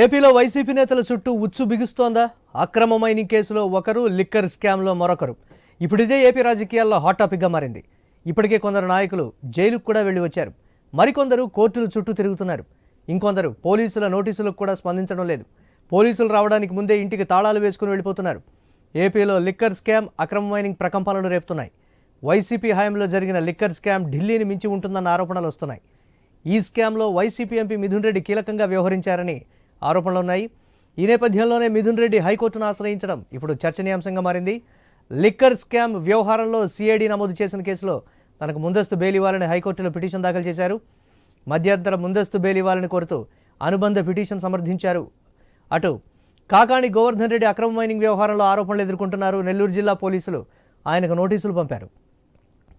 ఏపీలో వైసీపీ నేతల చుట్టూ ఉచ్చు బిగుస్తోందా? అక్రమ మైనింగ్ కేసులో ఒకరు, లిక్కర్ స్కామ్లో మరొకరు. ఇప్పుడు ఇదే ఏపీ రాజకీయాల్లో హాట్ టాపిక్గా మారింది. ఇప్పటికే కొందరు నాయకులు జైలుకు కూడా వెళ్లి వచ్చారు. మరికొందరు కోర్టుల చుట్టూ తిరుగుతున్నారు. ఇంకొందరు పోలీసుల నోటీసులకు కూడా స్పందించడం లేదు. పోలీసులు రావడానికి ముందే ఇంటికి తాళాలు వేసుకుని వెళ్ళిపోతున్నారు. ఏపీలో లిక్కర్ స్కామ్, అక్రమ మైనింగ్ ప్రకంపనలు రేపుతున్నాయి. వైసీపీ హయాంలో జరిగిన లిక్కర్ స్కామ్ ఢిల్లీని మించి ఉంటుందన్న ఆరోపణలు వస్తున్నాయి. ఈ స్కామ్లో వైసీపీ ఎంపీ మిథున్ రెడ్డి కీలకంగా వ్యవహరించారని ఆరోపణలు ఉన్నాయి. ఈ నేపథ్యంలోనే మిథున్ రెడ్డి హైకోర్టును ఆశ్రయించడం ఇప్పుడు చర్చనీయాంశంగా మారింది. లిక్కర్ స్కామ్ వ్యవహారంలో సిఐడి నమోదు చేసిన కేసులో తనకు ముందస్తు బెయిల్ ఇవ్వాలని హైకోర్టులో పిటిషన్ దాఖలు చేశారు. మధ్యంతర ముందస్తు బెయిల్ ఇవ్వాలని కోరుతూ అనుబంధ పిటిషన్ సమర్థించారు. అటు కాకాణి గోవర్ధన్ రెడ్డి అక్రమ మైనింగ్ వ్యవహారంలో ఆరోపణలు ఎదుర్కొంటున్నారు. నెల్లూరు జిల్లా పోలీసులు ఆయనకు నోటీసులు పంపారు.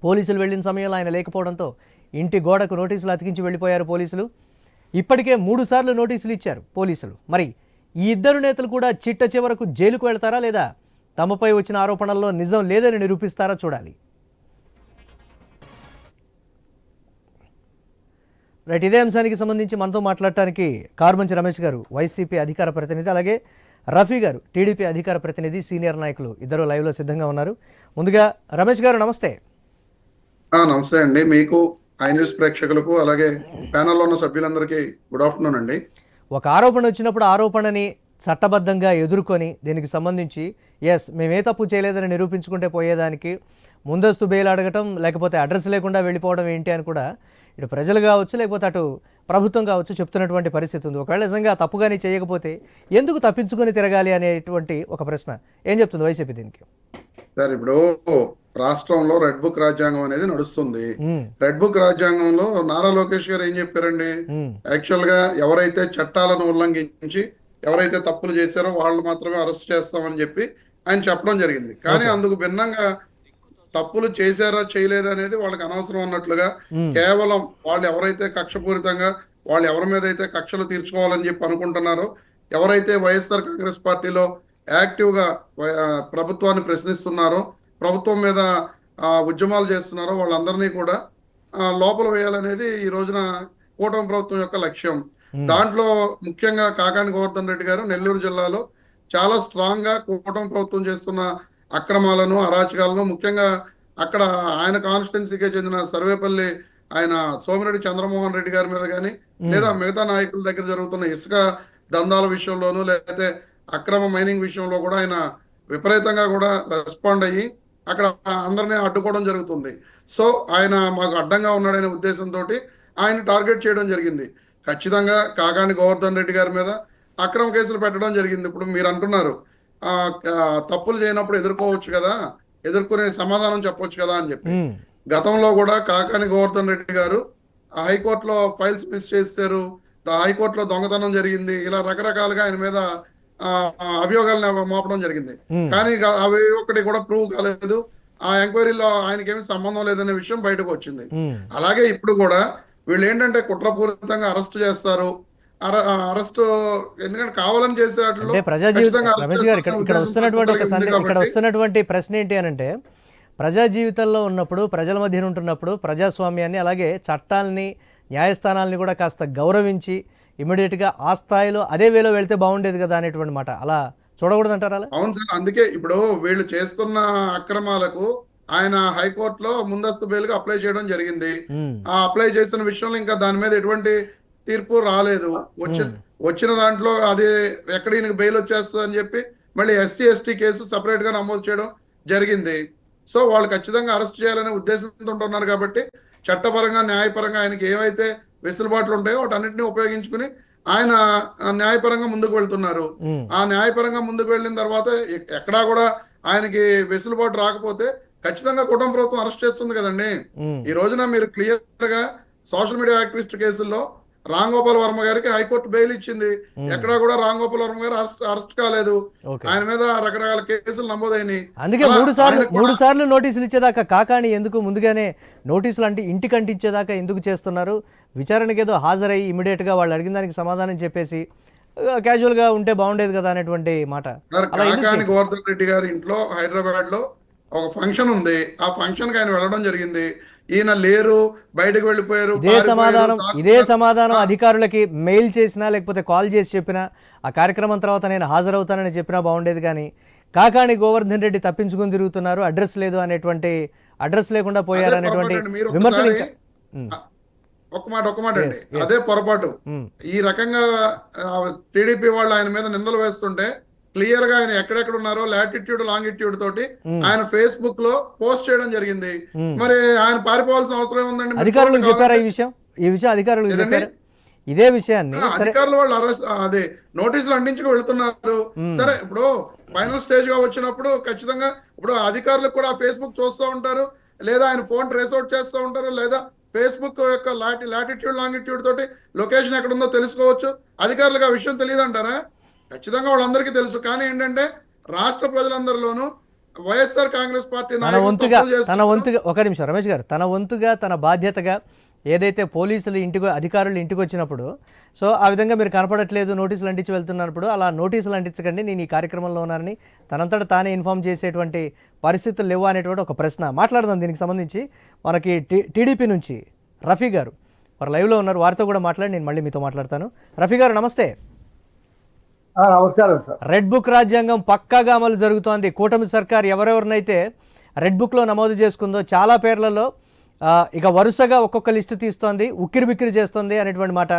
పోలీసులు వెళ్లిన సమయంలో ఆయన లేకపోవడంతో ఇంటి గోడకు నోటీసులు అతికించి వెళ్లిపోయారు పోలీసులు. ఇప్పటికే 3 సార్లు నోటీసులు ఇచ్చారు పోలీసులు. మరి ఈ ఇద్దరు నేతలు కూడా చిట్ట చివరకు జైలుకు వెళ్తారా, లేదా తమపై వచ్చిన ఆరోపణల్లో నిజం లేదని నిరూపిస్తారా చూడాలి. రైట్, ఇదే అంశానికి సంబంధించి మనతో మాట్లాడటానికి కార్మంచి రమేష్ గారు, వైసీపీ అధికార ప్రతినిధి, అలాగే రఫీ గారు, టీడీపీ అధికార ప్రతినిధి, సీనియర్ నాయకులు ఇద్దరు లైవ్లో సిద్ధంగా ఉన్నారు. ముందుగా రమేష్ గారు నమస్తే. నమస్తే అండి. మీకు ఐ న్యూస్ ప్రేక్షకులకు అలాగే ప్యానల్లో ఉన్న సభ్యులందరికీ గుడ్ ఆఫ్టర్నూన్ అండి. ఒక ఆరోపణ వచ్చినప్పుడు ఆరోపణని చట్టబద్ధంగా ఎదుర్కొని దీనికి సంబంధించి మేమే తప్పు చేయలేదని నిరూపించుకుంటే పోయేదానికి ముందస్తు బెయిల్ అడగటం, లేకపోతే అడ్రస్ లేకుండా వెళ్ళిపోవడం ఏంటి అని కూడా ఇటు ప్రజలు కావచ్చు, లేకపోతే అటు ప్రభుత్వం కావచ్చు చెప్తున్నటువంటి పరిస్థితి ఉంది. ఒకవేళ నిజంగా తప్పుగాని చేయకపోతే ఎందుకు తప్పించుకొని తిరగాలి అనేటువంటి ఒక ప్రశ్న ఏం చెప్తుంది వైసీపీ దీనికి? సార్, ఇప్పుడు రాష్ట్రంలో రెడ్ బుక్ రాజ్యాంగం అనేది నడుస్తుంది. రెడ్ బుక్ రాజ్యాంగంలో నారా లోకేష్ గారు ఏం చెప్పారండి? యాక్చువల్ గా ఎవరైతే చట్టాలను ఉల్లంఘించి ఎవరైతే తప్పులు చేశారో వాళ్ళు మాత్రమే అరెస్ట్ చేస్తామని చెప్పి ఆయన చెప్పడం జరిగింది. కానీ అందుకు భిన్నంగా తప్పులు చేశారా చేయలేదా అనేది వాళ్ళకి అనవసరం అన్నట్లుగా కేవలం వాళ్ళు ఎవరైతే కక్షపూరితంగా వాళ్ళు ఎవరి మీద అయితే కక్షలు తీర్చుకోవాలని చెప్పి అనుకుంటున్నారో, ఎవరైతే వైఎస్ఆర్ కాంగ్రెస్ పార్టీలో యాక్టివ్ గా ప్రభుత్వాన్ని ప్రశ్నిస్తున్నారో, ప్రభుత్వం మీద ఉద్యమాలు చేస్తున్నారో వాళ్ళందరినీ కూడా లోపల వేయాలనేది ఈ రోజున కూటమి ప్రభుత్వం యొక్క లక్ష్యం. దాంట్లో ముఖ్యంగా కాకాణి గోవర్ధన్ రెడ్డి గారు నెల్లూరు జిల్లాలో చాలా స్ట్రాంగ్ గా కూటమి ప్రభుత్వం చేస్తున్న అక్రమాలను, అరాచకాలను, ముఖ్యంగా అక్కడ ఆయన కాన్స్టిట్యున్సీకి చెందిన సర్వేపల్లి ఆయన సోమిరెడ్డి చంద్రమోహన్ రెడ్డి గారి మీద కానీ, లేదా మిగతా నాయకుల దగ్గర జరుగుతున్న ఇసుక దందాల విషయంలోనూ, లేకపోతే అక్రమ మైనింగ్ విషయంలో కూడా ఆయన విపరీతంగా కూడా రెస్పాండ్ అయ్యి అక్కడ అందరినీ అడ్డుకోవడం జరుగుతుంది. సో ఆయన మాకు అడ్డంగా ఉన్నాడనే ఉద్దేశంతో ఆయన టార్గెట్ చేయడం జరిగింది. ఖచ్చితంగా కాకాణి గోవర్ధన్ రెడ్డి గారి మీద అక్రమ కేసులు పెట్టడం జరిగింది. ఇప్పుడు మీరు అంటున్నారు తప్పులు చేయనప్పుడు ఎదుర్కోవచ్చు కదా, ఎదుర్కొనే సమాధానం చెప్పొచ్చు కదా అని చెప్పి. గతంలో కూడా కాకాణి గోవర్ధన్ రెడ్డి గారు హైకోర్టులో ఫైల్స్ మిస్ చేశారు, హైకోర్టులో దొంగతనం జరిగింది, ఇలా రకరకాలుగా ఆయన మీద అభియోగాలను మోపడం జరిగింది. కానీ అవి ఒక్కటి కూడా ప్రూవ్ కాలేదు. ఆ ఎంక్వైరీలో ఆయనకేమీ సంబంధం లేదనే విషయం బయటకు వచ్చింది. అలాగే ఇప్పుడు కూడా వీళ్ళు ఏంటంటే కుట్రపూరితంగా అరెస్ట్ చేస్తారు. అరెస్ట్ ఎందుకంటే కావాలని చేసే ఇక్కడ వస్తున్నటువంటి ప్రశ్న ఏంటి అని అంటే, ప్రజా జీవితంలో ఉన్నప్పుడు, ప్రజల మధ్య ఉంటున్నప్పుడు ప్రజాస్వామ్యాన్ని, అలాగే చట్టాలని, న్యాయస్థానాలని కూడా కాస్త గౌరవించి ఇమీడియట్గా ఆ స్థాయిలో అదే వేలో వెళ్తే బాగుండేది కదా అనేటువంటి మాట. అలా చూడకూడదు అంటారా? అవును సార్, అందుకే ఇప్పుడు వీళ్ళు చేస్తున్న అక్రమాలకు ఆయన హైకోర్టులో ముందస్తు బెయిల్ అప్లై చేయడం జరిగింది. ఆ అప్లై చేసిన విషయంలో ఇంకా దాని మీద ఎటువంటి తీర్పు రాలేదు. వచ్చిన దాంట్లో అది ఎక్కడ ఈయనకి బెయిల్ వచ్చేస్తుంది అని చెప్పి మళ్ళీ ఎస్సీ ఎస్టీ కేసు సపరేట్ గా నమోదు చేయడం జరిగింది. సో వాళ్ళు ఖచ్చితంగా అరెస్ట్ చేయాలనే ఉద్దేశంతో ఉంటున్నారు. కాబట్టి చట్టపరంగా, న్యాయపరంగా ఆయనకి ఏవైతే వెసులుబాట్లు ఉంటాయో వాటన్నిటిని ఉపయోగించుకుని ఆయన న్యాయపరంగా ముందుకు వెళ్తున్నారు. ఆ న్యాయపరంగా ముందుకు వెళ్ళిన తర్వాత ఎక్కడా కూడా ఆయనకి వెసులుబాటు రాకపోతే ఖచ్చితంగా కూటమి ప్రభుత్వం అరెస్ట్ చేస్తుంది కదండి. ఈ రోజున మీరు క్లియర్ గా సోషల్ మీడియా యాక్టివిస్ట్ కేసుల్లో రామ్ గోపాల్ వర్మ గారికి హైకోర్టు బెయిల్ ఇచ్చింది. ఎక్కడా కూడా రామ్ గోపాల్ వర్మ గారు అరెస్ట్ కాలేదు. ఆయన మీద రకరకాల కేసులు నమోదైనాయి. అందుకే మూడు సార్లు నోటీసులు ఇచ్చేదాకా కాకాణి ఎందుకు ముందుగానే నోటీసులు అంటే ఇంటికి అంటించేదాకా ఎందుకు చేస్తున్నారు? విచారణకి ఏదో హాజరై ఇమీడియట్ గా వాళ్ళు అడిగిన దానికి సమాధానం చెప్పేసి క్యాజువల్ గా ఉంటే బాగుండేది కదా అనేటువంటి మాట. కాకాణి గోవర్ధన్ రెడ్డి గారి ఇంట్లో హైదరాబాద్ లో ఒక ఫంక్షన్ ఉంది. ఆ ఫంక్షన్ కి ఆయన వెళ్ళడం జరిగింది. ఈయన లేరు, బయటకు వెళ్ళిపోయారు, ఇదే పారిపోయారు, సమాధానం దాక్కున్నారు. అధికారులకి మెయిల్ చేసినా లేకపోతే కాల్ చేసి చెప్పినా ఆ కార్యక్రమం తర్వాత నేను హాజరవుతానని చెప్పినా బాగుండేది. కానీ కాకాణి గోవర్ధన్ రెడ్డి తప్పించుకుని తిరుగుతున్నారు, అడ్రస్ లేదు అనేటువంటి, అడ్రస్ లేకుండా అదే పోయారు పొరపాటు అనేటువంటి అండి. మీరు విమర్శలు ఒకసారి ఇంకా ఉమ్, ఒక మాట అండి, yes. అదే పొరపాటు. ఉమ్, ఈ రకంగా టీడీపీ వాళ్ళు ఆయన మీద నిందలు వేస్తుంటే క్లియర్ గా ఆయన ఎక్కడెక్కడ ఉన్నారో లాటిట్యూడ్ లాంగిట్యూడ్ తోటి ఉమ్, ఆయన ఫేస్బుక్ లో పోస్ట్ చేయడం జరిగింది. ఉమ్. మరి ఆయన పారిపోవాల్సిన అవసరం ఏముందండి? మీరు అధికారులకు చూడండి చెప్పారా కావాలంటే. ఈ విషయం అధికారులకు ఏదండి? చెప్పారా ఇదే విషయాన్ని? సరే. అధికారులు వాళ్ళు అరెస్ట్ అదే నోటీసులు అందించుకు వెళ్తున్నారు. ఉమ్, సరే, ఇప్పుడు ఫైనల్ స్టేజ్ గా వచ్చినప్పుడు ఖచ్చితంగా ఇప్పుడు అధికారులకు కూడా ఫేస్బుక్ చూస్తూ ఉంటారు, లేదా ఆయన ఫోన్ ట్రేస్ అవుట్ చేస్తూ ఉంటారు, లేదా ఫేస్బుక్ యొక్క లాటిట్యూడ్ లాంగిట్యూడ్ తోటి లొకేషన్ ఎక్కడ ఉందో తెలుసుకోవచ్చు. అధికారులకు ఆ విషయం తెలియదు అంటారా? ఖచ్చితంగా వాళ్ళందరికీ తెలుసు. కానీ ఏంటంటే రాష్ట్ర ప్రజలందరిలోనూ వైఎస్ఆర్ కాంగ్రెస్ పార్టీ తన నాయకులు వంతుగా తప్పులు చేస్తున్నారు. ఒక నిమిషం రమేష్ గారు, తన వంతుగా తన బాధ్యతగా ఏదైతే పోలీసులు అధికారులు ఇంటికి వచ్చినప్పుడు సో ఆ విధంగా మీరు కనపడట్లేదు, నోటీసులు అంటించి వెళ్తున్నప్పుడు అలా నోటీసులు అంటించకండి, నేను ఈ కార్యక్రమంలో ఉన్నానని తనంతట తానే ఇన్ఫామ్ చేసేటువంటి పరిస్థితులు లేవు అనేటువంటి ఒక ప్రశ్న మాట్లాడదాం. దీనికి సంబంధించి మనకి టీడీపీ నుంచి రఫీ గారు వారు లైవ్లో ఉన్నారు, వారితో కూడా మాట్లాడి నేను మళ్ళీ మీతో మాట్లాడతాను. రఫీ గారు నమస్తే. నమస్కారం సార్. రెడ్ బుక్ రాజ్యాంగం పక్కాగా అమలు జరుగుతోంది. కూటమి సర్కార్ ఎవరెవరినైతే రెడ్ బుక్లో నమోదు చేసుకుందో చాలా పేర్లలో ఇక వరుసగా ఒక్కొక్క లిస్టు తీస్తోంది, ఉక్కిరి బిక్కిరి చేస్తోంది అనేటువంటి మాట.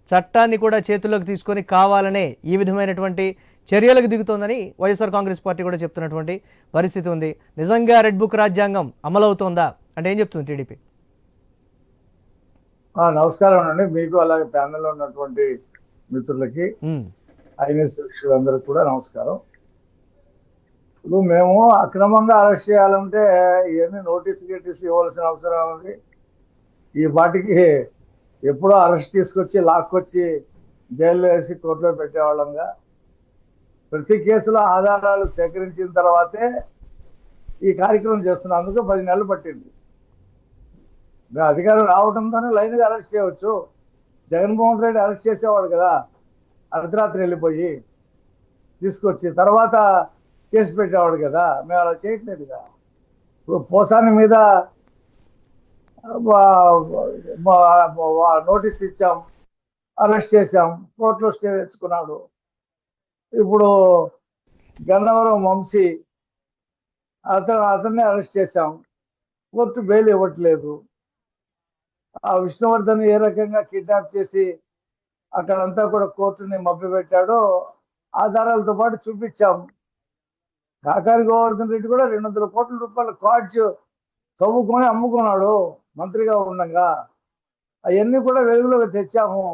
చట్టాన్ని కూడా చేతుల్లోకి తీసుకొని కావాలనే ఈ విధమైనటువంటి చర్యలకు దిగుతోందని వైఎస్ఆర్ కాంగ్రెస్ పార్టీ కూడా చెప్తున్నటువంటి పరిస్థితి ఉంది. నిజంగా రెడ్ బుక్ రాజ్యాంగం అమలవుతోందా అంటే ఏం చెప్తుంది టీడీపీ? నమస్కారం అండి, మీకు అలాగే ప్యానెల్లో ఉన్నటువంటి మిత్రులకి, ఐఎన్ఎస్ వీక్షకులందరికీ కూడా నమస్కారం. ఇప్పుడు మేము అక్రమంగా అరెస్ట్ చేయాలంటే ఇవన్నీ నోటీస్ ఇవ్వాల్సిన అవసరం ఉంది. ఈ పాటికి ఎప్పుడో అరెస్ట్ తీసుకొచ్చి లాక్కొచ్చి జైల్లో వేసి కోర్టులో పెట్టేవాళ్ళంగా. ప్రతి కేసులో ఆధారాలు సేకరించిన తర్వాతే ఈ కార్యక్రమం చేస్తున్నాం. అందుకే 10 నెలలు పట్టింది. అధికారం రావడంతోనే లైన్గా అరెస్ట్ చేయవచ్చు. జగన్మోహన్ రెడ్డి అరెస్ట్ చేసేవాడు కదా, అర్ధరాత్రి వెళ్ళిపోయి తీసుకొచ్చి తర్వాత కేసు పెట్టేవాడు కదా. మేము అలా చేయట్లేదుగా. ఇప్పుడు పోసాని మీద నోటీస్ ఇచ్చాం, అరెస్ట్ చేశాం, కోర్టులో స్టే తెచ్చుకున్నాడు. ఇప్పుడు గన్నవరం వంశీ అతన్ని అరెస్ట్ చేశాం, కోర్టు బెయిల్ ఇవ్వట్లేదు. ఆ విష్ణువర్ధన్ ఏ రకంగా కిడ్నాప్ చేసి అక్కడంతా కూడా కోర్టుని మభ్యపెట్టాడో ఆధారాలతో పాటు చూపించాం. కాకాని గోవర్ధన్ రెడ్డి కూడా 200 కోట్ల రూపాయల కార్డ్స్ తవ్వుకొని అమ్ముకున్నాడు మంత్రిగా ఉండగా. అవన్నీ కూడా వెలుగులోకి తెచ్చాము,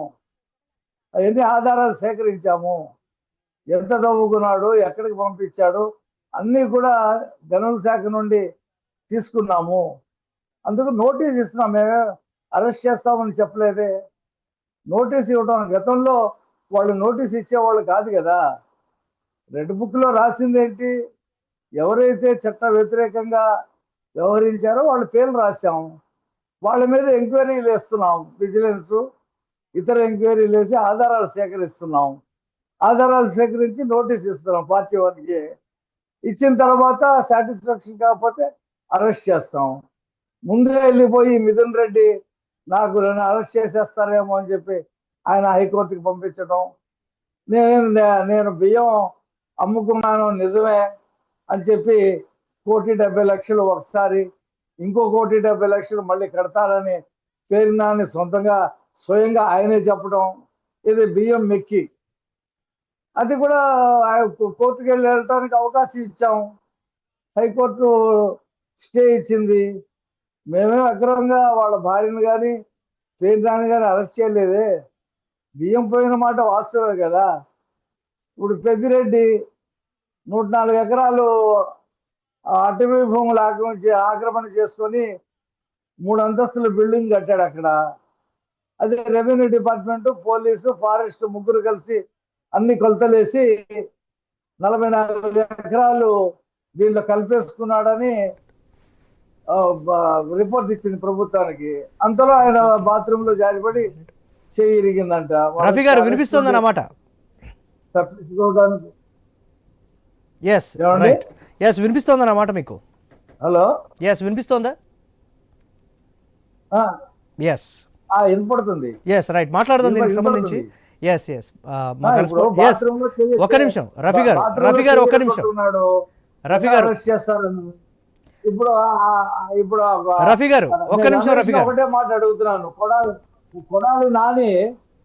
అవన్నీ ఆధారాలు సేకరించాము. ఎంత తవ్వుకున్నాడు, ఎక్కడికి పంపించాడు అన్నీ కూడా గనుల శాఖ నుండి తీసుకున్నాము. అందుకు నోటీస్ ఇస్తున్నాం. మేమే అరెస్ట్ చేస్తామని చెప్పలేదే. నోటీస్ ఇవ్వడం, గతంలో వాళ్ళు నోటీస్ ఇచ్చేవాళ్ళు కాదు కదా. రెడ్ బుక్లో రాసింది ఏంటి? ఎవరైతే చట్ట వ్యతిరేకంగా వ్యవహరించారో వాళ్ళ పేర్లు రాశాం, వాళ్ళ మీద ఎంక్వైరీలు వేస్తున్నాం. విజిలెన్స్ ఇతర ఎంక్వైరీలు వేసి ఆధారాలు సేకరిస్తున్నాం. ఆధారాలు సేకరించి నోటీస్ ఇస్తున్నాం పార్టీ వారికి. ఇచ్చిన తర్వాత సాటిస్ఫాక్షన్ కాకపోతే అరెస్ట్ చేస్తాం. ముందే వెళ్ళిపోయి మిథున్ రెడ్డి నాకు అరెస్ట్ చేసేస్తారేమో అని చెప్పి ఆయన హైకోర్టుకి పంపించడం, నేను బియ్యం అమ్ముకున్నాను నిజమే అని చెప్పి 1,70,00,000 ఒకసారి, ఇంకో 1,70,00,000 మళ్ళీ కడతారని పేరునాన్ని సొంతంగా స్వయంగా ఆయనే చెప్పడం, ఇది బియ్యం మెక్కి. అది కూడా కోర్టుకు వెళ్ళటానికి అవకాశం ఇచ్చాం. హైకోర్టు స్టే ఇచ్చింది. మేమే అక్రమంగా వాళ్ళ భార్యను కానీ పేరునాన్ని కానీ అరెస్ట్ చేయలేదే. బియ్యం పోయిన మాట వాస్తవే కదా. ఇప్పుడు పెద్దిరెడ్డి 104 ఎకరాలు అటవీ భూములు ఆక్రమణ చేసుకొని 3 అంతస్తుల బిల్డింగ్ కట్టాడు అక్కడ. అదే రెవెన్యూ డిపార్ట్మెంట్, పోలీసు, ఫారెస్ట్ ముగ్గురు కలిసి అన్ని కొలతలేసి 44 ఎకరాలు దీంట్లో కలిపేసుకున్నాడని రిపోర్ట్ ఇచ్చింది ప్రభుత్వానికి. అంతలో ఆయన బాత్రూమ్ లో జారిపడి చేయి ఇరిగిందంట. రఫీ గారు వినిపిస్తుందన్నమాట. తప్పించుకోవడానికి వినిపిస్తోందన్నమాట మీకు? హలో, వినిపిస్తోందా? ఆ, ఎస్ వినపడుతుంది. ఎస్ రైట్, మాట్లాడదాం దీనికి సంబంధించి. ఎస్ ఎస్ మా ఇప్పుడు కరెస్పాండెంట్. ఎస్ బాత్రూమ్ లో చెయ్యి ఒక్క నిమిషం రఫీ గారు, బాత్రూమ్ లో రఫీ గారు ఒక్క చెయ్యి నిమిషం, కొట్టుకున్నాడు, రఫీ గారు, అరెస్ట్ చేస్తారని. ఇప్పుడు ఇప్పుడు రఫీ గారు ఒక్క నిమిషం, రమేష్ రఫీ గారు. ఒకటే మాట అడుగుతున్నాను. కొడాలి నాని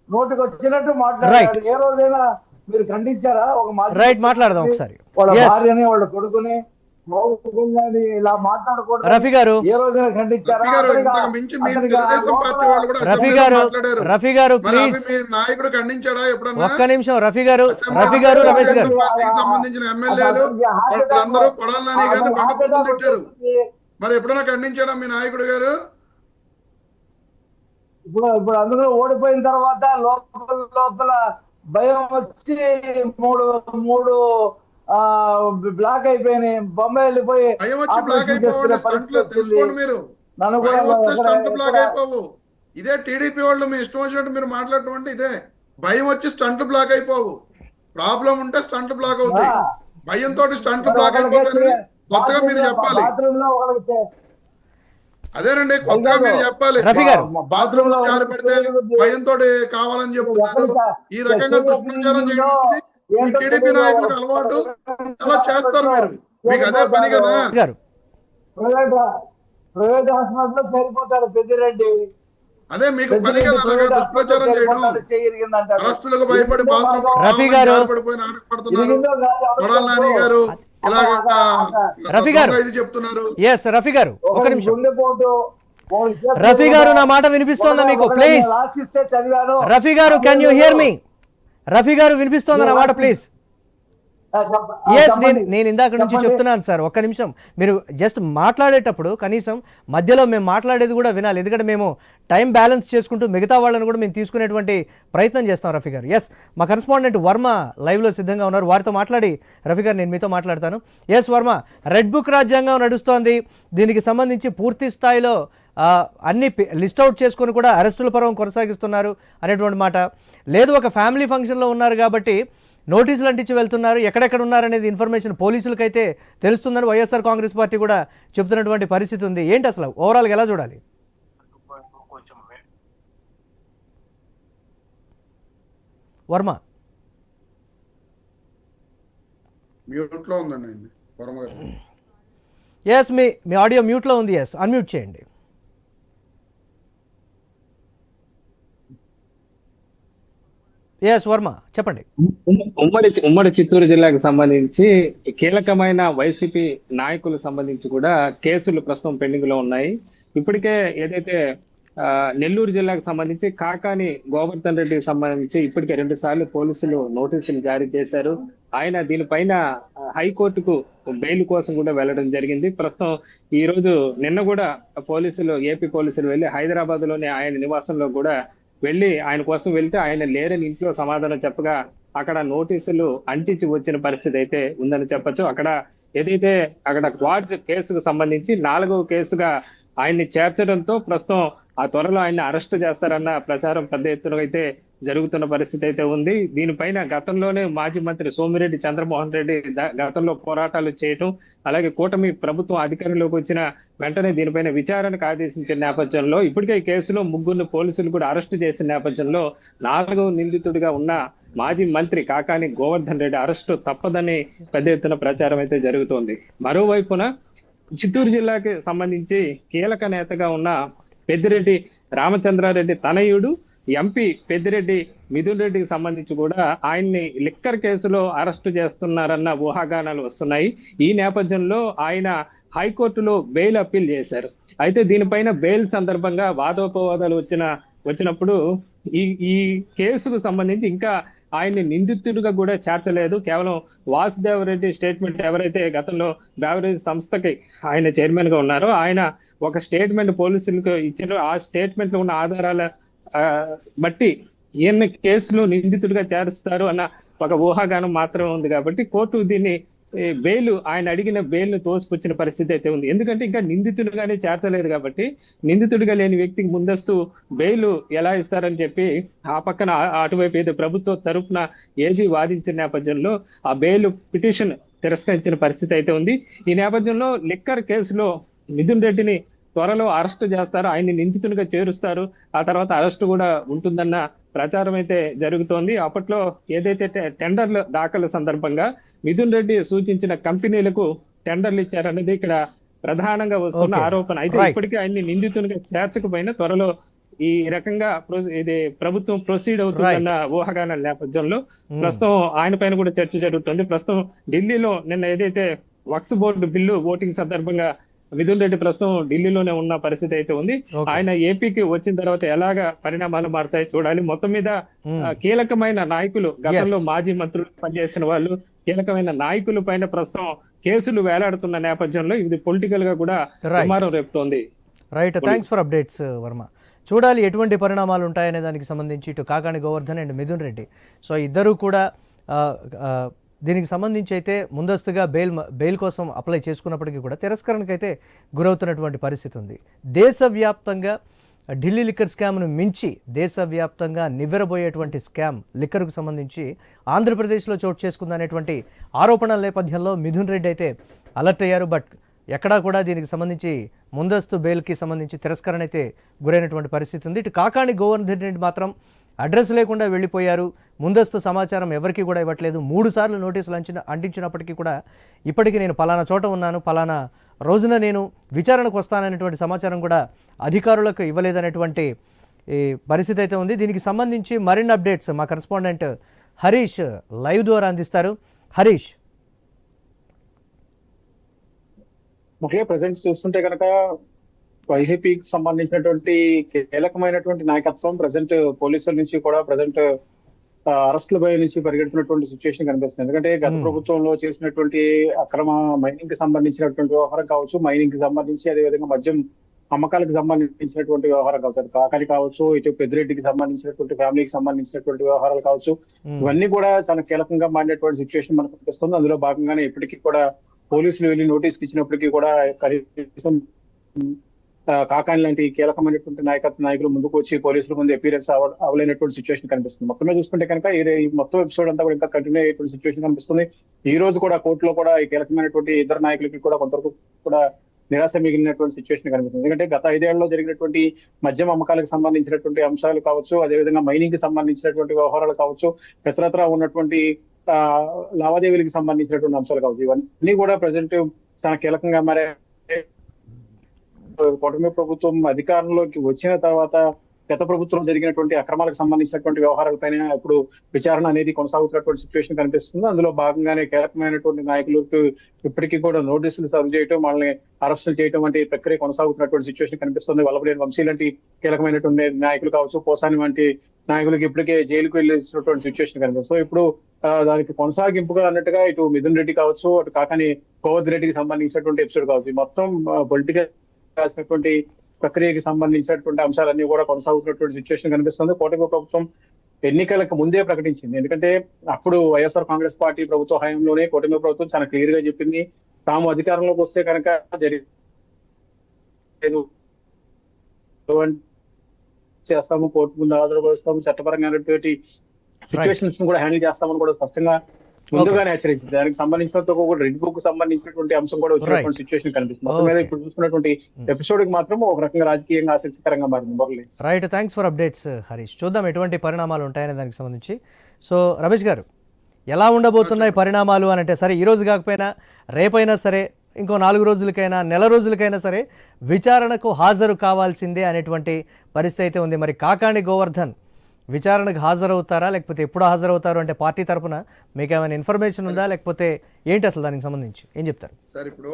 నోటికి వచ్చినట్టు Right. మాట్లాడాడు. ఏ రోజైనా మీరు ఖండించారా? ఒక మాట రైట్, మాట్లాడదాం ఒకసారి. వాళ్ళ Yes. భార్యని వాళ్ళ కొడుకుని ఇలా మాట్లాడకూడదు రఫీ గారు, ఏ రోజైనా ఖండించారా? రఫీ గారు, అతనిగా- ఇంతకు మించి మీ అతనిగా తెలుగుదేశం పార్టీ వాళ్ళు కూడా రఫీ అసెంబ్లీలో గారు, మాట్లాడారు. రఫీ గారు మరి ప్లీజ్ అవి మీ నాయకుడు ఖండించాడా ఎప్పుడన్నా? ఒక్క నిమిషం రఫీ గారు, అసెంబ్లీలో రఫీ గారు, రమేష్ గారు. తెలుగుదేశం పార్టీకి సంబంధించిన ఎమ్మెల్యేలు వాళ్ళందరూ కొడాలి నాని గారిని బండబూతులు తిట్టారు. మరి ఎప్పుడన్నా ఖండించాడా మీ నాయకుడు గారు? ఇప్పుడు అందరూ ఓడిపోయిన తర్వాత లోపల భయం వచ్చి మూడు మూడు బ్లాక్ అయిపోయినాయి. బొంబాయి వెళ్ళిపోయి భయం వచ్చి బ్లాక్ ఆపరేషన్ అయిపోవాలి. చేసుకునే స్టంట్లు పరిస్థితి వచ్చింది. తెలుసుకోండి మీరు. నన్ను కూడా భయం వస్తే స్టంట్ బ్లాక్ ఎక్కడ- అయిపోవు. ఇదే టీడీపీ వాళ్ళు మీ ఇష్టం వచ్చినట్టు మీరు మాట్లాడటం అంటే ఇదే. భయం వచ్చి స్టంట్ బ్లాక్ అయిపోవు. ప్రాబ్లం ఉంటే స్టంట్ బ్లాక్ అవుతాయి. భయంతో స్టంట్ బ్లాక్ అయిపోతాయని కొత్తగా మీరు చెప్పాలి. బాత్రూమ్ లో ఒకరికి అదేనండి, కొత్తగా మీరు చెప్పాలి. రఫీ గారు. బాత్రూమ్ లో జారి పెడితే భయంతో కావాలని చెప్తున్నారు. ఈ రకంగా దుష్ప్రచారం చేయడం అనేది మీ టీడీపీ నాయకులకు అలవాటు. అలా చేస్తారు మీరు. మీకు అదే పని కదా. గారు ప్రైవేట్ హాస్పిటల్ చేరిపోతాడు పెద్దిరెడ్డి. అదే మీకు పని కదా, అలాగా దుష్ప్రచారం చేయడం. అరెస్టులకు భయపడి బాత్రూమ్ రఫీ గారు. పడిపోయి నాటకపడుతున్నారు. కొడాలి నాని గారు ఇలాగ రఫీ గారు. ఇది చెప్తున్నారు. ఎస్ రఫీ గారు ఒక్క నిమిషం. గుండెపోటు రఫీ గారు నా మాట వినిపిస్తోందా మీకు? ప్లీజ్ రాసిస్తే చదివాను. రఫీ గారు, కెన్ యూ హియర్ మీ? రఫీ గారు వినిపిస్తోందా నా మాట? ప్లీజ్. ఎస్ నేను ఇందాక నుంచి చెప్తున్నాను సార్, ఒక్క నిమిషం. మీరు జస్ట్ మాట్లాడేటప్పుడు కనీసం మధ్యలో మేము మాట్లాడేది కూడా వినాలి. ఎందుకంటే మేము టైం బ్యాలెన్స్ చేసుకుంటూ మిగతా వాళ్ళని కూడా మేము తీసుకునేటువంటి ప్రయత్నం చేస్తాం. రఫీ గారు, ఎస్ మా కరెస్పాండెంట్ వర్మ లైవ్లో సిద్ధంగా ఉన్నారు. వారితో మాట్లాడి రఫీ గారు నేను మీతో మాట్లాడతాను. ఎస్ వర్మ, రెడ్ బుక్ రాజ్యాంగం నడుస్తోంది. దీనికి సంబంధించి పూర్తి స్థాయిలో అన్ని లిస్ట్ అవుట్ చేసుకొని కూడా అరెస్టుల పర్వం కొనసాగిస్తున్నారు అనేటువంటి మాట. లేదు ఒక ఫ్యామిలీ ఫంక్షన్లో ఉన్నారు కాబట్టి నోటీసులు అంటించి వెళ్తున్నారు, ఎక్కడెక్కడ ఉన్నారనేది ఇన్ఫర్మేషన్ పోలీసులకైతే తెలుస్తుందని వైఎస్ఆర్ కాంగ్రెస్ పార్టీ కూడా చెప్తున్నటువంటి పరిస్థితి ఉంది. ఏంటి అసలు ఓవరాల్గా ఎలా చూడాలి? వర్మ మ్యూట్ లో ఉందండి ఆయన. వర్మ గారు. ఎస్ మీ ఆడియో మ్యూట్లో ఉంది. ఎస్ అన్మ్యూట్ చేయండి. ఎస్ వర్మ చెప్పండి. ఉమ్మడి చిత్తూరు జిల్లాకు సంబంధించి కీలకమైన వైసీపీ నాయకులకు సంబంధించి కూడా కేసులు ప్రస్తుతం పెండింగ్ లో ఉన్నాయి. ఇప్పటికే ఏదైతే నెల్లూరు జిల్లాకు సంబంధించి కాకాని గోవర్ధన్ రెడ్డికి సంబంధించి ఇప్పటికే 2 సార్లు పోలీసులు నోటీసులు జారీ చేశారు. ఆయన దీనిపైన హైకోర్టుకు బెయిల్ కోసం కూడా వెళ్ళడం జరిగింది. ప్రస్తుతం ఈ రోజు నిన్న కూడా ఏపీ పోలీసులు వెళ్ళి హైదరాబాద్ లోని ఆయన నివాసంలో కూడా వెళ్ళి ఆయన కోసం వెళ్తే ఆయన లేరని ఇంట్లో సమాధానం చెప్పగా అక్కడ నోటీసులు అంటించి వచ్చిన పరిస్థితి అయితే ఉందని చెప్పొచ్చు. అక్కడ క్వార్జ్ కేసుకు సంబంధించి 4వ కేసుగా ఆయన్ని చేర్చడంతో ప్రస్తుతం ఆ త్వరలో ఆయన్ని అరెస్ట్ చేస్తారన్న ప్రచారం పెద్ద ఎత్తున అయితే జరుగుతున్న పరిస్థితి అయితే ఉంది. దీనిపైన గతంలోనే మాజీ మంత్రి సోమిరెడ్డి చంద్రమోహన్ రెడ్డి గతంలో పోరాటాలు చేయటం, అలాగే కూటమి ప్రభుత్వం అధికారంలోకి వచ్చిన వెంటనే దీనిపైన విచారణకు ఆదేశించిన నేపథ్యంలో ఇప్పటికే ఈ కేసులో 3 పోలీసులు కూడా అరెస్ట్ చేసిన నేపథ్యంలో 4వ నిందితుడిగా ఉన్న మాజీ మంత్రి కాకాని గోవర్ధన్ రెడ్డి అరెస్టు తప్పదని పెద్ద ఎత్తున ప్రచారం అయితే జరుగుతోంది. మరోవైపున చిత్తూరు జిల్లాకి సంబంధించి కీలక నేతగా ఉన్న పెద్దిరెడ్డి రామచంద్రారెడ్డి తనయుడు ఎంపీ పెద్దిరెడ్డి మిథున్ రెడ్డికి సంబంధించి కూడా ఆయన్ని లిక్కర్ కేసులో అరెస్టు చేస్తున్నారన్న ఊహాగానాలు వస్తున్నాయి. ఈ నేపథ్యంలో ఆయన హైకోర్టులో బెయిల్ అప్పీల్ చేశారు. అయితే దీనిపైన బెయిల్ సందర్భంగా వాదోపవాదాలు వచ్చినప్పుడు ఈ కేసుకు సంబంధించి ఇంకా ఆయన్ని నిందితుడిగా కూడా చేర్చలేదు. కేవలం వాసుదేవరెడ్డి స్టేట్మెంట్, ఎవరైతే గతంలో బ్యావరేజ్ సంస్థకి ఆయన చైర్మన్ గా ఉన్నారో ఆయన ఒక స్టేట్మెంట్ పోలీసులకు ఇచ్చారు. ఆ స్టేట్మెంట్ లో ఉన్న ఆధారాల బట్టి ఈయన కేసులో నిందితుడిగా చేరుస్తారు అన్న ఒక ఊహాగానం మాత్రమే ఉంది. కాబట్టి కోర్టు దీన్ని ఆయన అడిగిన బెయిల్ ను తోసిపుచ్చిన పరిస్థితి అయితే ఉంది. ఎందుకంటే ఇంకా నిందితుడిగానే చేర్చలేదు కాబట్టి నిందితుడిగా లేని వ్యక్తికి ముందస్తు బెయిల్ ఎలా ఇస్తారని చెప్పి ఆ పక్కన అటువైపు ఏదో ప్రభుత్వ తరపున ఏజీ వాదించిన నేపథ్యంలో ఆ బెయిల్ పిటిషన్ తిరస్కరించిన పరిస్థితి అయితే ఉంది. ఈ నేపథ్యంలో లిక్కర్ కేసులో మిథున్ రెడ్డిని త్వరలో అరెస్ట్ చేస్తారు, ఆయన్ని నిందితునిగా చేరుస్తారు, ఆ తర్వాత అరెస్ట్ కూడా ఉంటుందన్న ప్రచారం అయితే జరుగుతోంది. అప్పట్లో ఏదైతే టెండర్ల దాఖలు సందర్భంగా మిథున్ రెడ్డి సూచించిన కంపెనీలకు టెండర్లు ఇచ్చారనేది ఇక్కడ ప్రధానంగా వస్తున్న Okay. ఆరోపణ. అయితే Right. ఇప్పటికీ ఆయన్ని నిందితునిగా చేర్చకపోయినా త్వరలో ఈ రకంగా ఇది ప్రభుత్వం ప్రొసీడ్ అవుతుందన్న ఊహాగానాల నేపథ్యంలో ప్రస్తుతం ఆయన పైన కూడా చర్చ జరుగుతుంది. ప్రస్తుతం ఢిల్లీలో నిన్న ఏదైతే వక్స్ బోర్డు బిల్లు ఓటింగ్ సందర్భంగా మిథున్ రెడ్డి ప్రస్తుతం ఢిల్లీలోనే ఉన్న పరిస్థితి అయితే ఉంది. Okay. ఆయన ఏపీకి వచ్చిన తర్వాత ఎలాగా పరిణామాలు మారుతాయి చూడాలి. మొత్తం మీద కీలకమైన నాయకులు, గతంలో మాజీ మంత్రులు పనిచేసిన వాళ్ళు, కీలకమైన నాయకుల పైన ప్రస్తుతం కేసులు వేలాడుతున్న నేపథ్యంలో ఇది పొలిటికల్ గా కూడా దుమారం రేపుతోంది. Right, thanks for updates Varma. చూడాలి ఎటువంటి పరిణామాలు ఉంటాయనే దానికి సంబంధించి ఇటు కాకాణి గోవర్ధన్ అండ్ మిథున్ రెడ్డి, సో ఇద్దరూ కూడా దీనికి సంబంధించి అయితే ముందస్తుగా బెయిల్ కోసం అప్లై చేసుకున్నప్పటికీ కూడా తిరస్కరణకైతే గురవుతున్నటువంటి పరిస్థితి ఉంది. దేశవ్యాప్తంగా ఢిల్లీ లిక్కర్ స్కామ్ను మించి దేశవ్యాప్తంగా నివ్వెరబోయేటువంటి స్కామ్ లిక్కర్కు సంబంధించి ఆంధ్రప్రదేశ్లో చోటు చేసుకుందనేటువంటి ఆరోపణల నేపథ్యంలో మిథున్ రెడ్డి అయితే అలర్ట్ అయ్యారు. బట్ ఎక్కడా కూడా దీనికి సంబంధించి ముందస్తు బెయిల్కి సంబంధించి తిరస్కరణ అయితే గురైనటువంటి పరిస్థితి ఉంది. ఇటు కాకాణి గోవర్ధన్ రెడ్డి మాత్రం అడ్రస్ లేకుండా వెళ్ళిపోయారు, ముందస్తు సమాచారం ఎవరికి కూడా ఇవ్వట్లేదు, 3 సార్లు నోటీసులు అంటించినప్పటికీ కూడా ఇప్పటికీ నేను పలానా చోట ఉన్నాను, పలానా రోజున నేను విచారణకు వస్తాననేటువంటి సమాచారం కూడా అధికారులకు ఇవ్వలేదనేటువంటి ఈ పరిస్థితి అయితే ఉంది. దీనికి సంబంధించి మరిన్ని అప్డేట్స్ మా కరెస్పాండెంట్ హరీష్ లైవ్ ద్వారా అందిస్తారు. హరీష్. ముఖ్యంగా ప్రజెంట్ చూస్తుంటే కనుక వైసీపీకి సంబంధించినటువంటి కీలకమైనటువంటి నాయకత్వం ప్రజెంట్ పోలీసుల నుంచి కూడా ప్రజెంట్ అరెస్టుల భయం నుంచి పరిగెడుతున్నటువంటి సిచ్యువేషన్ కనిపిస్తుంది. ఎందుకంటే గత ప్రభుత్వంలో చేసినటువంటి అక్రమ మైనింగ్ కి సంబంధించినటువంటి వ్యవహారం కావచ్చు, మైనింగ్ కి సంబంధించి అదేవిధంగా మద్యం అమ్మకాలకు సంబంధించినటువంటి వ్యవహారం కావచ్చు, అది కాకాని కావచ్చు, ఇటు పెద్దిరెడ్డికి సంబంధించినటువంటి ఫ్యామిలీకి సంబంధించినటువంటి వ్యవహారాలు కావచ్చు, ఇవన్నీ కూడా చాలా కీలకంగా మారినటువంటి సిచ్యువేషన్ మనకు కనిపిస్తుంది. అందులో భాగంగానే ఇప్పటికీ కూడా పోలీసులు వెళ్ళి నోటీసులు ఇచ్చినప్పటికీ కూడా కనీసం కాకాని లాంటి కీలకమైనటువంటి నాయకులు ముందుకు వచ్చి పోలీసుల ముందు అపీరెన్స్ అవ్వలేనటువంటి సిచ్యువేషన్ కనిపిస్తుంది. మొత్తంలో చూసుకుంటే కనుక ఈ మొత్తం ఎపిసోడ్ అంతా కూడా ఇంకా కంటిన్యూ అయ్యేటువంటి సిచ్యువేషన్ కనిపిస్తుంది. ఈ రోజు కూడా కోర్టులో కూడా ఈ కీలకమైనటువంటి ఇద్దరు నాయకులకి కూడా కొంతవరకు కూడా నిరాశ మిగిలినటువంటి సిచ్యువేషన్ కనిపిస్తుంది. ఎందుకంటే గత 5 ఏళ్లలో జరిగినటువంటి మద్యం అమ్మకాలకు సంబంధించినటువంటి అంశాలు కావచ్చు, అదేవిధంగా మైనింగ్ కి సంబంధించినటువంటి వ్యవహారాలు కావచ్చు, ఇతరత్రా ఉన్నటువంటి లావాదేవీలకు సంబంధించినటువంటి అంశాలు కావచ్చు, ఇవన్నీ కూడా ప్రజెంట్ చాలా కీలకంగా మారే. కూటమి ప్రభుత్వం అధికారంలోకి వచ్చిన తర్వాత గత ప్రభుత్వం జరిగినటువంటి అక్రమాలకు సంబంధించినటువంటి వ్యవహారాలపైన ఇప్పుడు విచారణ అనేది కొనసాగుతున్నటువంటి సిచ్యువేషన్ కనిపిస్తుంది. అందులో భాగంగానే కీలకమైనటువంటి నాయకులకు ఇప్పటికీ కూడా నోటీసులు సర్వ్ చేయడం, వాళ్ళని అరెస్టులు చేయడం వంటి ప్రక్రియ కొనసాగుతున్నటువంటి సిచ్యువేషన్ కనిపిస్తుంది. వల్లభనేని వంశీ లాంటి కీలకమైనటువంటి నాయకులు కావచ్చు, పోసాని వంటి నాయకులకి ఇప్పటికే జైలుకు వెళ్ళినటువంటి సిచ్యువేషన్ కనిపిస్తుంది. సో ఇప్పుడు దానికి కొనసాగింపుగా అన్నట్టుగా ఇటు మిథున్ రెడ్డి కావచ్చు, అటు కాకాని గోవర్ధన్ రెడ్డికి సంబంధించినటువంటి ఎపిసోడ్ కావచ్చు, మొత్తం పొలిటికల్ ప్రక్రియకి సంబంధించినటువంటి అంశాలన్నీ కూడా కొనసాగుతున్నటువంటి సిచ్యువేషన్ కనిపిస్తుంది. కూటమి ప్రభుత్వం ఎన్నికలకు ముందే ప్రకటించింది. ఎందుకంటే అప్పుడు వైఎస్ఆర్ కాంగ్రెస్ పార్టీ ప్రభుత్వ హయాంలోనే కూటమి ప్రభుత్వం చాలా క్లియర్ గా చెప్పింది, తాము అధికారంలోకి వస్తే కనుక చేస్తాము, కోర్టు ముందు హాజరుపరుస్తాము, చట్టపరంగా సిచ్యువేషన్స్ కూడా హ్యాండిల్ చేస్తామని కూడా స్పష్టంగా ముందుగానే హెచ్చరించింది. దానికి సంబంధించినంత కూడా రెడ్ బుక్ సంబంధించినటువంటి అంశం కూడా వచ్చినటువంటి సిచ్యువేషన్ కనిపిస్తుంది. మొత్తం మీద ఇప్పుడు చూసుకున్నటువంటి ఎపిసోడ్ కి మాత్రం ఒక రకంగా రాజకీయంగా ఆసక్తికరంగా మారింది. Murali. Right, thanks for updates Harish. చూద్దాం ఎటువంటి పరిణామాలు ఉంటాయనే దానికి సంబంధించి. సో రమేష్ గారు, ఎలా ఉండబోతున్నాయి పరిణామాలు అని అంటే, సరే ఈ రోజు కాకపోయినా రేపైనా సరే, ఇంకో 4 రోజులకైనా, నెల రోజులకైనా సరే విచారణకు హాజరు కావాల్సిందే అనేటువంటి పరిస్థితి అయితే ఉంది. మరి కాకాణి గోవర్ధన్ విచారణకు హాజరవుతారా, లేకపోతే ఎప్పుడు హాజరవుతారు అంటే పార్టీ తరఫున మీకు ఏమైనా ఇన్ఫర్మేషన్ ఉందా, లేకపోతే ఏంటి అసలు దానికి సంబంధించి ఏం చెప్తారు? సార్, ఇప్పుడు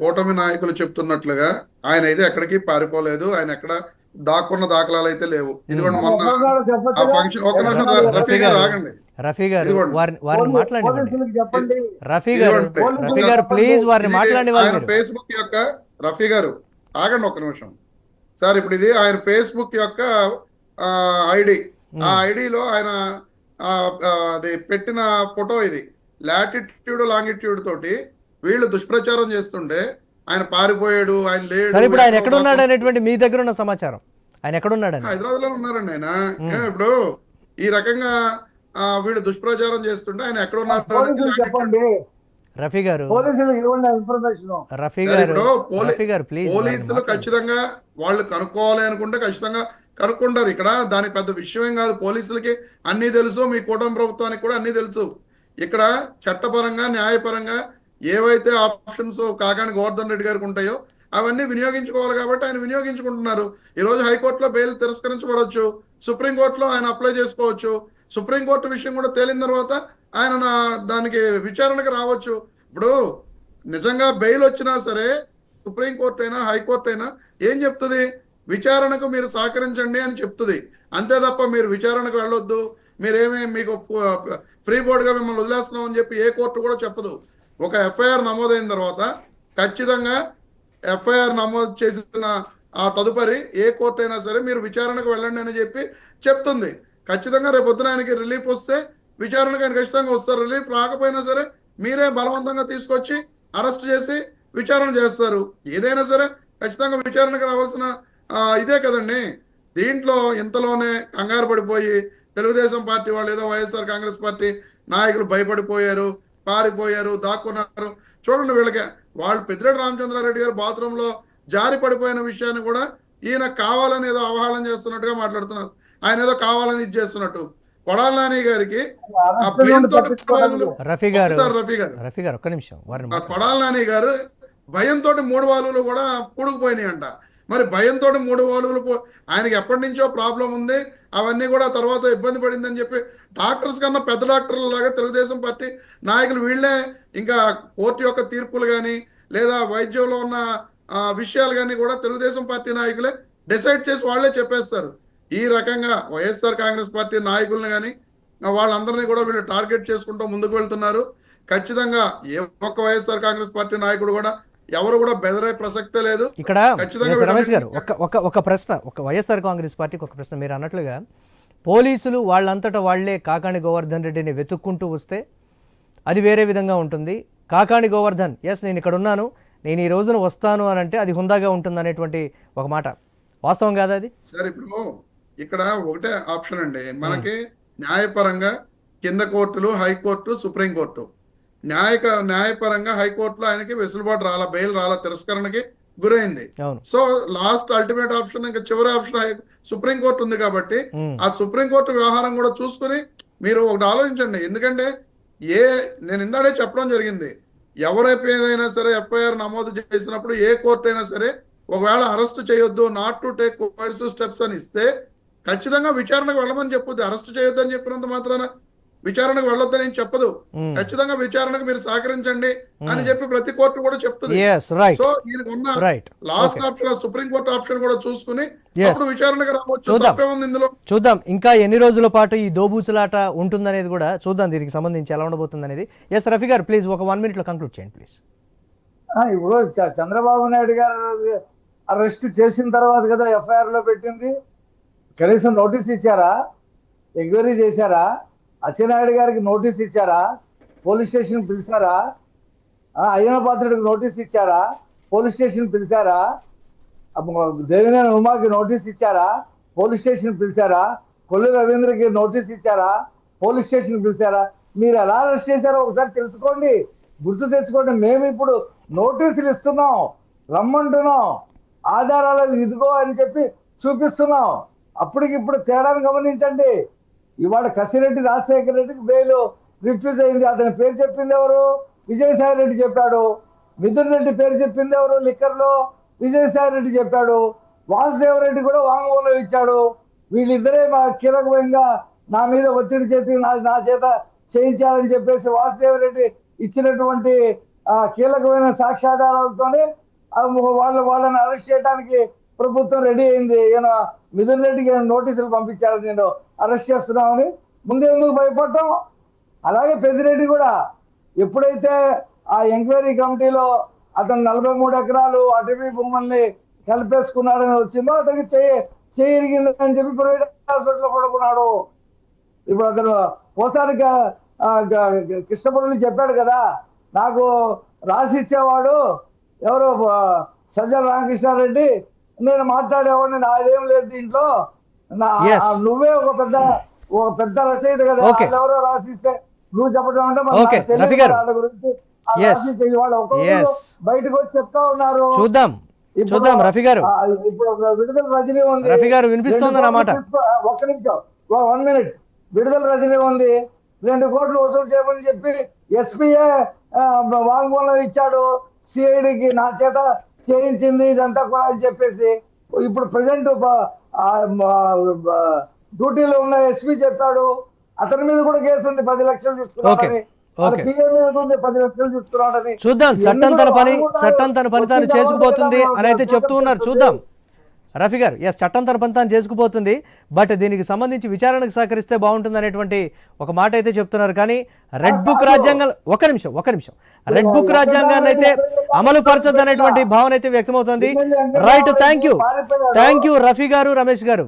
కూటమి నాయకులు చెప్తున్నట్లుగా ఆయన అయితే ఎక్కడికి పారిపోలేదు, ఆయన ఎక్కడ దాక్కున్న దాఖలాలు అయితే లేవు. ఇదిగోండి మొన్న ఆ ఫంక్షన్, ఒక నిమిషం రఫీ గారు ఆగండి, రఫీ గారు వారిని మాట్లాడండి. రఫీ గారు ప్లీజ్ వారిని మాట్లాడండి. ఆయన ఫేస్బుక్ యొక్క రఫీ గారు ఆగండి ఒక్క నిమిషం సార్. ఇప్పుడు ఇది ఆయన ఫేస్బుక్ యొక్క ఐడి, ఆ ఐడిలో ఆయన అది పెట్టిన ఫోటో ఇది. లాటిట్యూడ్ లాంగిట్యూడ్ తోటి వీళ్ళు దుష్ప్రచారం చేస్తుంటే ఆయన పారిపోయాడు, ఆయన లేడు. ఇప్పుడు ఆయన ఎక్కడ ఉన్నాడు అనేటువంటి మీ దగ్గర ఉన్న సమాచారం, ఆయన ఎక్కడ ఉన్నాడు? హైదరాబాద్ లో ఉన్నారండి ఆయన. ఇప్పుడు ఈ రకంగా వీళ్ళు దుష్ప్రచారం చేస్తుంటే ఆయన ఎక్కడ ఉన్నారు? రఫీ గారు పోలీసులకు ఇవ్వండి ఇన్ఫర్మేషన్. రఫీ సరే, గారు ఇప్పుడు రఫీ గారు ప్లీజ్ పోలీసులు ఖచ్చితంగా వాళ్ళు కనుక్కోవాలి అనుకుంటే ఖచ్చితంగా కనుక్కుంటారు. ఇక్కడ దానికి పెద్ద విషయం ఏం కాదు. పోలీసులకి అన్నీ తెలుసు, మీ కూటమి ప్రభుత్వానికి కూడా అన్నీ తెలుసు. ఇక్కడ చట్టపరంగా న్యాయపరంగా ఏవైతే ఆప్షన్స్ కాకాని గోవర్ధన్ రెడ్డి గారికి ఉంటాయో అవన్నీ వినియోగించుకోవాలి కాబట్టి ఆయన వినియోగించుకుంటున్నారు. ఈరోజు హైకోర్టులో బెయిల్ తిరస్కరించబడవచ్చు, సుప్రీంకోర్టులో ఆయన అప్లై చేసుకోవచ్చు. సుప్రీంకోర్టు విషయం కూడా తేలిన తర్వాత ఆయన దానికి విచారణకు రావచ్చు. ఇప్పుడు నిజంగా బెయిల్ వచ్చినా సరే సుప్రీంకోర్టు అయినా హైకోర్టు అయినా ఏం చెప్తుంది? విచారణకు మీరు సహకరించండి అని చెప్తుంది. అంతే తప్ప మీరు విచారణకు వెళ్ళొద్దు, మీరేమీ మీకు ఫ్రీ బోర్డుగా మిమ్మల్ని వదిలేస్తున్నాం అని చెప్పి ఏ కోర్టు కూడా చెప్పదు. ఒక ఎఫ్ఐఆర్ నమోదైన తర్వాత ఖచ్చితంగా ఎఫ్ఐఆర్ నమోదు చేసిన ఆ తదుపరి ఏ కోర్టు అయినా సరే మీరు విచారణకు వెళ్ళండి అని చెప్పి చెప్తుంది. ఖచ్చితంగా రేపు పొద్దున ఆయనకి రిలీఫ్ వస్తే విచారణకు ఆయన ఖచ్చితంగా వస్తారు. రిలీఫ్ రాకపోయినా సరే మీరే బలవంతంగా తీసుకొచ్చి అరెస్ట్ చేసి విచారణ చేస్తారు. ఏదైనా సరే ఖచ్చితంగా విచారణకు రావాల్సిన ఇదే కదండి. దీంట్లో ఇంతలోనే కంగారు పడిపోయి తెలుగుదేశం పార్టీ వాళ్ళు ఏదో వైఎస్ఆర్ కాంగ్రెస్ పార్టీ నాయకులు భయపడిపోయారు, పారిపోయారు, దాక్కున్నారు. చూడండి వీళ్ళకి వాళ్ళు పెద్దిరెడ్డి రామచంద్రారెడ్డి గారు బాత్రూంలో జారి పడిపోయిన విషయాన్ని కూడా ఈయన కావాలని ఏదో అవహేళన చేస్తున్నట్టుగా మాట్లాడుతున్నారు. ఆయన ఏదో కావాలని ఇది చేస్తున్నట్టు. కొడాలి నాని గారికి ఆ భయంతో రఫీ గారు రఫీ గారు ఒక్క నిమిషం కొడాలి నాని గారు భయంతో 3 వాలువులు కూడా పూడుకుపోయినాయి అంట. మరి భయంతో 3 వాలువులు ఆయనకి ఎప్పటి నుంచో ప్రాబ్లం ఉంది, అవన్నీ కూడా తర్వాత ఇబ్బంది పడిందని చెప్పి డాక్టర్స్ కన్నా పెద్ద డాక్టర్ల లాగా తెలుగుదేశం పార్టీ నాయకులు వీళ్ళే ఇంకా కోర్టు యొక్క తీర్పులు కానీ లేదా వైద్యంలో ఉన్న విషయాలు కానీ కూడా తెలుగుదేశం పార్టీ నాయకులే డిసైడ్ చేసి వాళ్ళే చెప్పేస్తారు. ఈ రకంగా వైఎస్ఆర్ కాంగ్రెస్ పార్టీ నాయకుల్ని కానీ వాళ్ళందరినీ కూడా వీళ్ళు టార్గెట్ చేసుకుంటూ ముందుకు వెళ్తున్నారు. ఖచ్చితంగా ఏ ఒక్క వైఎస్ఆర్ కాంగ్రెస్ పార్టీ నాయకుడు కూడా ఎవరు కూడా బెదరే ప్రసక్తే లేదు. ఇక్కడ రమేష్ గారు ఒక ప్రశ్న, ఒక వైఎస్ఆర్ కాంగ్రెస్ పార్టీకి ఒక ప్రశ్న. మీరు అన్నట్లుగా పోలీసులు వాళ్ళంతటా వాళ్లే కాకాణి గోవర్ధన్ రెడ్డిని వెతుక్కుంటూ వస్తే అది వేరే విధంగా ఉంటుంది. కాకాణి గోవర్ధన్ నేను ఇక్కడ ఉన్నాను, నేను ఈ రోజున వస్తాను అని అంటే అది హుందాగా ఉంటుంది అనేటువంటి ఒక మాట వాస్తవం కాదా అది? సరే, ఇప్పుడు ఇక్కడ ఒకటే ఆప్షన్ అండి మనకి. న్యాయపరంగా కింద కోర్టులు, హైకోర్టు, సుప్రీంకోర్టు. న్యాయపరంగా హైకోర్టులో ఆయనకి వెసులుబాటు రాలా, బెయిల్ రాలా, తిరస్కరణకి గురైంది. సో లాస్ట్ అల్టిమేట్ ఆప్షన్ ఇంకా చివరి ఆప్షన్ సుప్రీంకోర్టు ఉంది కాబట్టి ఆ సుప్రీంకోర్టు వ్యవహారం కూడా చూసుకుని మీరు ఒకటి ఆలోచించండి. ఎందుకంటే నేను ఇందాడే చెప్పడం జరిగింది, ఎవరైతే ఏదైనా సరే ఎఫ్ఐఆర్ నమోదు చేసినప్పుడు ఏ కోర్టు అయినా సరే ఒకవేళ అరెస్ట్ చేయొద్దు, not to take coercive steps అని ఇస్తే ఖచ్చితంగా విచారణకు వెళ్ళమని చెప్పుద్ది. అరెస్ట్ చేయొద్దు అని చెప్పినంత మాత్రాన విచారణకు వెళ్ళొద్దని ఏం చెప్పదు. ఖచ్చితంగా విచారణకు మీరు సహకరించండి అని చెప్పి ప్రతి కోర్టు కూడా చెప్తుంది. సో ఈయనకు ఉన్న లాస్ట్ ఆప్షన్ సుప్రీంకోర్టు ఆప్షన్ కూడా చూసుకుని అప్పుడు విచారణకు రావచ్చు. తప్పేముంది ఇందులో? చూద్దాం ఇంకా ఎన్ని రోజుల పాటు ఈ దోబూచులాట ఉంటుందనేది కూడా చూద్దాం, దీనికి సంబంధించి ఎలా ఉండబోతుంది అనేది. రఫీ గారు ప్లీజ్ ఒక 1 minute లో కంక్లూడ్ చేయండి ప్లీజ్. ఇప్పుడు చంద్రబాబు నాయుడు గారు అరెస్ట్ చేసిన తర్వాత కదా ఎఫ్ఐఆర్ లో పెట్టింది. కనీసం నోటీస్ ఇచ్చారా? ఎంక్వైరీ చేశారా? అచ్చెన్నాయుడు గారికి నోటీస్ ఇచ్చారా? పోలీస్ స్టేషన్ పిలిచారా? అయ్యన పాత్రుడికి నోటీస్ ఇచ్చారా? పోలీస్ స్టేషన్ పిలిచారా? దేవినేని ఉమాకి నోటీస్ ఇచ్చారా? పోలీస్ స్టేషన్ పిలిచారా? కొల్లు రవీంద్రకి నోటీస్ ఇచ్చారా? పోలీస్ స్టేషన్ పిలిచారా? మీరు ఎలా అరెస్ట్ చేశారో ఒకసారి తెలుసుకోండి, గుర్తు తెచ్చుకోండి. మేము ఇప్పుడు నోటీసులు ఇస్తున్నాం, రమ్మంటున్నాం, ఆధారాలు ఇదిగో అని చెప్పి చూపిస్తున్నాం. అప్పటికిప్పుడు తేడాను గమనించండి. ఇవాళ కసిరెడ్డి రాజశేఖర రెడ్డికి బెయిల్ రిఫ్యూజ్ అయింది. అతని పేరు చెప్పింది ఎవరు? విజయసాయి రెడ్డి చెప్పాడు. మిథున్ రెడ్డి పేరు చెప్పింది ఎవరు? లిక్కర్లో విజయసాయి రెడ్డి చెప్పాడు. వాసుదేవ రెడ్డి కూడా వాంగ్మూలం ఇచ్చాడు. వీళ్ళిద్దరే మా కీలకమైన నా మీద ఒత్తిడి చేసి నా చేత చేయించాలని చెప్పేసి వాసుదేవ రెడ్డి ఇచ్చినటువంటి కీలకమైన సాక్ష్యాధారాలతోనే వాళ్ళని అరెస్ట్ చేయడానికి ప్రభుత్వం రెడీ అయింది. ఈయన మిథున్ రెడ్డికి నోటీసులు పంపించారు, నేను అరెస్ట్ చేస్తున్నామని. ముందు ఎందుకు భయపడటం? అలాగే పెద్దిరెడ్డి కూడా ఎప్పుడైతే ఆ ఎంక్వైరీ కమిటీలో అతను 43 ఎకరాలు అటవీ భూముల్ని కలిపేసుకున్నాడని వచ్చిందో అతనికి చేయరిగిందని చెప్పి ప్రైవేట్ హాస్పిటల్లో పడుకున్నాడు. ఇప్పుడు అతను పోసానికి కృష్ణపురం చెప్పాడు కదా, నాకు రాసి ఇచ్చేవాడు ఎవరు సజ్జల రామకృష్ణారెడ్డి, నేను మాట్లాడేవాడిని, నాదేం లేదు దీంట్లో, నువ్వే ఒక పెద్ద రచయిత కదా, ఎవరో రాసిస్తే నువ్వు చెప్పడం అంటే వాళ్ళ గురించి ఆ Yes. రాజకీయ వాళ్ళు ఒక్కొక్కరు Yes. బయటకు వచ్చి చెప్తా ఉన్నారు. చూద్దాం చూద్దాం రఫీ గారు. ఇప్పుడు విడుదల రజనీ ఉంది. రఫీ గారు వినిపిస్తోంది అన్నమాట. ఒక్క నిమిషం, 1 minute. విడుదల రజనీ ఉంది, 2 కోట్లు వసూలు చేయమని చెప్పి ఎస్పీఏ వాంగ్మూలం ఇచ్చాడు సిఐడికి, నా చేత చేయించింది ఇదంతా కూడా అని చెప్పేసి. ఇప్పుడు ప్రజెంట్ డ్యూటీలో ఉన్న ఎస్పీ చెప్పాడు, అతని మీద కూడా కేసు ఉంది, 10 లక్షలు తీసుకున్నాడని. ఓకే. పిఏ మీద ఉంది, 10 లక్షలు తీసుకున్నాడని. చూద్దాం, చట్టం తన పని తాను చేసుకుపోతుంది అని అయితే చెప్తూ ఉన్నారు. చూద్దాం రఫీ గారు. ఎస్, చట్టం తన పని తాను చేసుకుపోతుంది, బట్ దీనికి సంబంధించి విచారణకు సహకరిస్తే బాగుంటుంది అనేటువంటి ఒక మాట అయితే చెప్తున్నారు. కానీ రెడ్ బుక్ రాజ్యాంగం ఒక నిమిషం రెడ్ బుక్ రాజ్యాంగాన్ని అయితే అమలు పరచద్దు అనేటువంటి భావన అయితే వ్యక్తమవుతుంది. రైట్, థ్యాంక్ యూ రఫీ గారు, రమేష్ గారు.